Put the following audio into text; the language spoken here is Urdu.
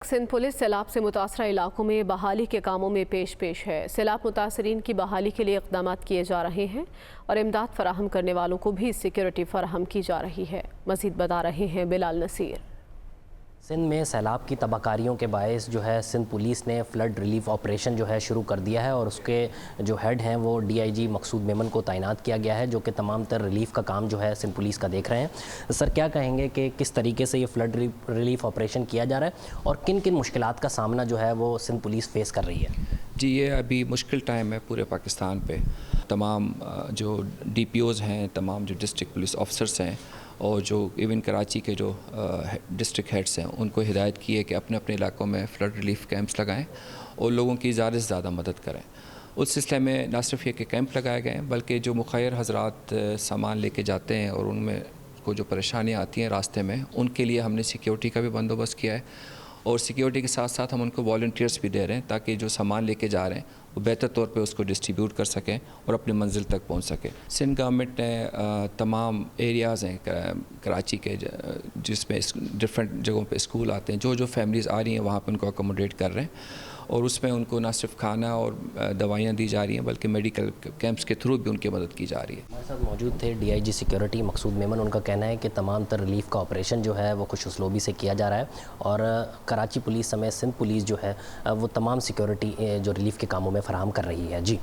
سندھ پولیس سیلاب سے متاثرہ علاقوں میں بحالی کے کاموں میں پیش ہے۔ سیلاب متاثرین کی بحالی کے لیے اقدامات کیے جا رہے ہیں اور امداد فراہم کرنے والوں کو بھی سیکیورٹی فراہم کی جا رہی ہے۔ مزید بتا رہے ہیں بلال نصیر۔ سندھ میں سیلاب کی تباہ کاریوں کے باعث سندھ پولیس نے فلڈ ریلیف آپریشن شروع کر دیا ہے اور اس کے ہیڈ ہیں وہ DIG مقصود میمن کو تعینات کیا گیا ہے، جو کہ تمام تر ریلیف کا کام سندھ پولیس کا دیکھ رہے ہیں۔ سر، کیا کہیں گے کہ کس طریقے سے یہ فلڈ ریلیف آپریشن کیا جا رہا ہے اور کن کن مشکلات کا سامنا وہ سندھ پولیس فیس کر رہی ہے؟ جی، یہ ابھی مشکل ٹائم ہے پورے پاکستان پہ۔ تمام جو DPOs ہیں، تمام جو ڈسٹرکٹ پولیس آفیسرس ہیں اور جو ایون کراچی کے جو ڈسٹرکٹ ہیڈس ہیں، ان کو ہدایت کی ہے کہ اپنے اپنے علاقوں میں فلڈ ریلیف کیمپس لگائیں اور لوگوں کی زیادہ سے زیادہ مدد کریں۔ اس سلسلے میں نہ صرف یہ کہ کیمپ لگائے گئے ہیں، بلکہ جو مخیر حضرات سامان لے کے جاتے ہیں اور ان میں کو جو پریشانیاں آتی ہیں راستے میں، ان کے لیے ہم نے سیکیورٹی کا بھی بندوبست کیا ہے اور سیکیورٹی کے ساتھ ساتھ ہم ان کو والنٹیئرس بھی دے رہے ہیں تاکہ جو سامان لے کے جا رہے ہیں وہ بہتر طور پہ اس کو ڈسٹریبیوٹ کر سکیں اور اپنی منزل تک پہنچ سکیں۔ سندھ گورنمنٹ نے تمام ایریاز ہیں کراچی کے جس میں ڈفرینٹ جگہوں پہ اسکول آتے ہیں، جو فیملیز آ رہی ہیں وہاں پہ ان کو اکوموڈیٹ کر رہے ہیں اور اس میں ان کو نہ صرف کھانا اور دوائیاں دی جا رہی ہیں بلکہ میڈیکل کیمپس کے تھرو بھی ان کی مدد کی جا رہی ہے۔ ہمارے ساتھ موجود تھے DIG سیکیورٹی مقصود میمن۔ ان کا کہنا ہے کہ تمام تر ریلیف کا آپریشن وہ خوش اسلوبی سے کیا جا رہا ہے اور کراچی پولیس سمیت سندھ پولیس وہ تمام سیکیورٹی جو ریلیف کے کاموں میں فراہم کر رہی ہے۔ جی